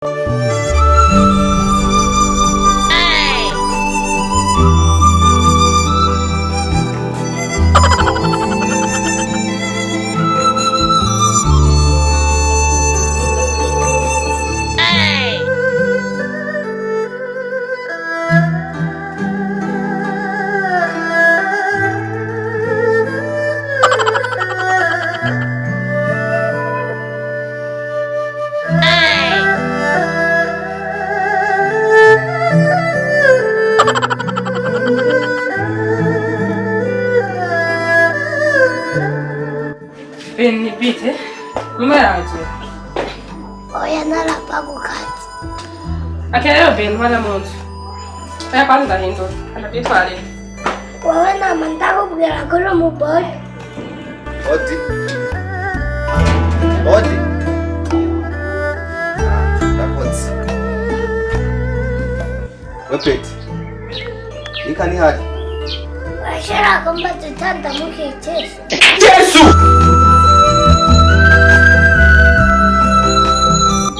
Beni bitte. Numerage. Oya narapago kati. Aquele bem, olha muito. É quase da rindo. Ela tem fale. Wewe na mandako kugera kolo mubod. Odi. Odi. Nakotsi. Wepeti. Ikani hadi. Washara kwamba tutanda muke chesi. Yesu!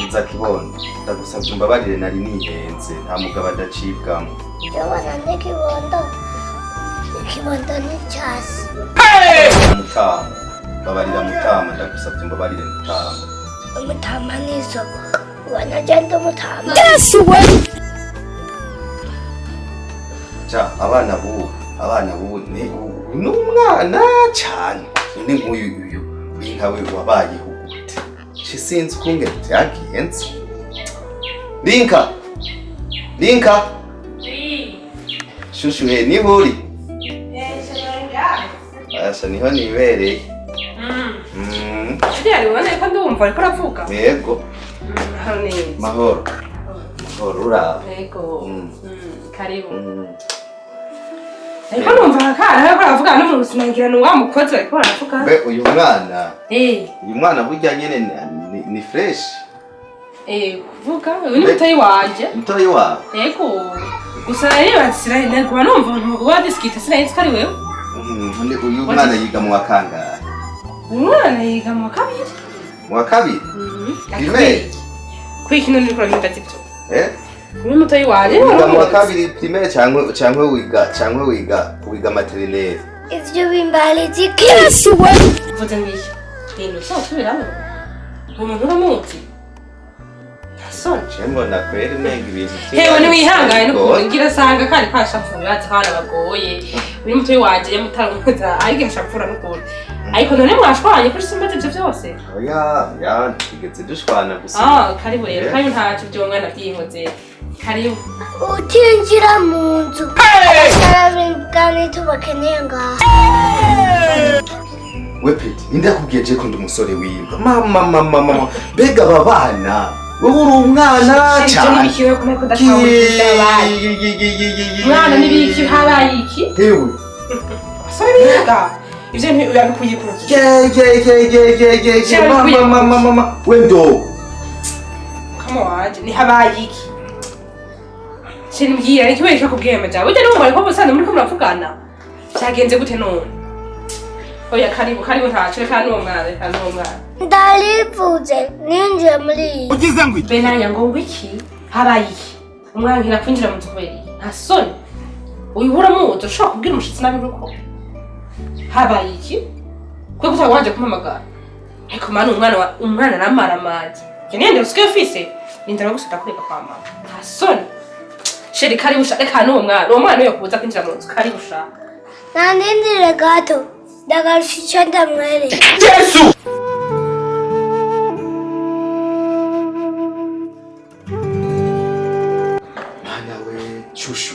Nzakibondo. Ndagusabye umbabarire nari nihenze nta mugabo adacibwamo. Jobana n'ikibondo. Ikibondo ni chasi. Mutama. Babarira mutama ndagusabye umbabarire mutama. Umutama nizo. Wanajenda umutama. Ja abana bubu ni umwana cyane. Ni nk'uyu inkawe wabayeho gute? Sinzi ukungene byagenze. Linka. Shushu he ni huri. Asa niho nibereye. Ndiye aliona ko ndumva ariko aravuga. Yego. Hani. Mahoro ura. Yego. Karibu. Ariko numva akara ariko aravuga no mu rusinangira no wa mukozi ariko aravuga. Be uyu mwana. Uyu mwana burya nyene ni fresh. Kuvuga uyu ni mutoyi wanje. Mutoyi wawe. Yego. Gusa rero batsira intego numva ntugo wadiskita sinayitse kari wewe. Uyu mwana yiga mu wakangahe? Umwana yiga mu kabiri. Mu kabiri? Primaire. Kwikino ni kuri ndatipto. Uyu mutoyi wanje. Yiga mu kabiri primaire cyangwa wiga maternelle. Ivyo bimbali ziki. Vuze ngisha. Ino so subiramo. Umuntu uramuzi. Son. Chembo na kweli mengi ibintu. Hewe ni wihangane no kugira sanga kandi kwashapfura atahana bagoye. Uyu mutoyi wanje yamutaramuza ayige shapfura n'ukuri. Ariko none mwashwanye kuri simbaze ivyo byose. Oya, tigeze dushwana gusa. Karibu rero, kandi ntacyo byongana byihoze. Karibu. Utinjira mu nzu. Arabingane tubakeneye ngaha. Wepeti, ndakubwiye je ko ndi umusore wimba. Mama. Bega babana. Wowe uri umwana cyane. Nibikiwe ko nako datawugira abana. Mwana nibiki habaye iki? Hewe. Asore biga. Ivyo ntibikuye kuruki. Mama. Wendo. Kama waje ni habaye iki? Sinibwira ariko weka kubwema jawe. Uje numva ko busana muri ko muravugana. Cyagenze gute none? Oya karibu ntacyo kandi uwo mwana. Ndarivuze ninjiye muri. Ugize ngo Benanya ngo ngwiki habaye iki? Umwankira kwinjira mu nzu kubera iki? Nta soni. Uyihura mu nzu ushobora kubwira umushitsi nabi ruko. Habaye iki? Kwe gusa waje kumamagara. Ariko mwana umwana aramara amazi. Kenende usigaye ufise nindira gusata kureka kwa mama. Nta soni. Sheri karibu reka n'uwo mwana yo kuza kwinjira mu nzu karibu shaka. Nanindire gato. Ndagarushicha ndamwere. Yesu! Mwana we chushu.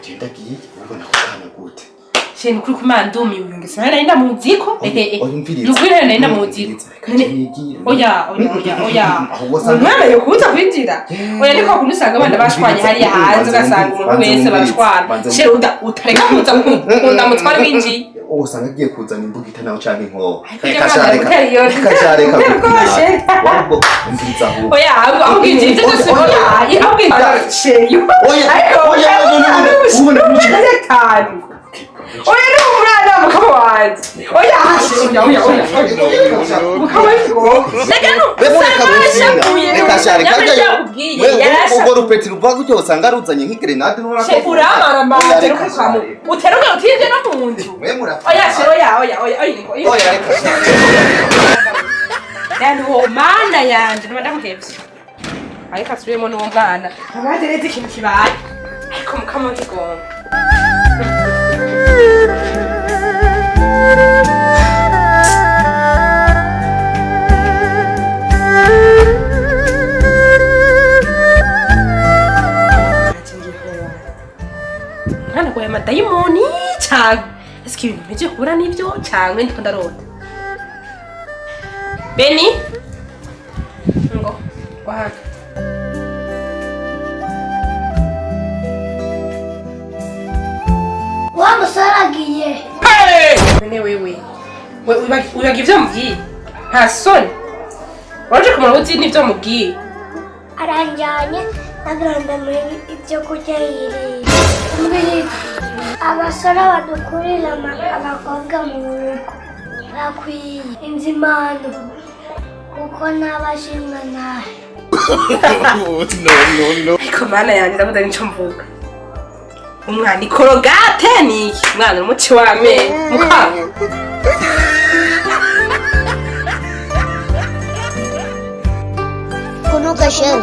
Genda giye ubona kukana gute. Sheri kuri kumandumi uyu ngisa nari ndamuziko. Nukuri nari ndamuziko. Oya. Umwana yo kuza kwinjira. Oya niko kunusanga abana bashwanye hari hanze ugasanga umuntu wese bashwana. Sheri utareka kuza kunda mutwara winji. Usanga agiye kuzana imbugita nawe canke inkoho. Reka. Wabwo umviriza aho. Oya aho kwinjira ibyo byose oya. Aho kwinjira sheri. Oya ni umwana oya mukama wanje oya mukama w'ikigo urwo rupeti ruva gutyo usanga ruzanye nk'igrenade uramaramanje rukukamu uteruke utije no mu nzu oya oya reka yani uwo mana yanje ndamuhevye ariko asubiyemo n'uwo mwana ntabaze neza ikintu kibaye ariko mukama w'ikigongo mwana gwaye amadayimoni cyane ese ibintu mpije kubura n'ibyo cyangwa ndiko ndarota Beni ngo wahana wa musore agiye Bene wewe wibaga ivyo mubwiye nta soni waje kumara uzi n'ivyo mubwiye aranjyanye nagranda muri ibyo kurya yiriye abasore badukurira abakobwa mu rugo bakwiye inzimano kuko n'abashinzwe nawe ariko mana yanjye ndabuda nico mvuga umwana ikorogate niki umwana umuti w'amenyo mukama kunuka sheri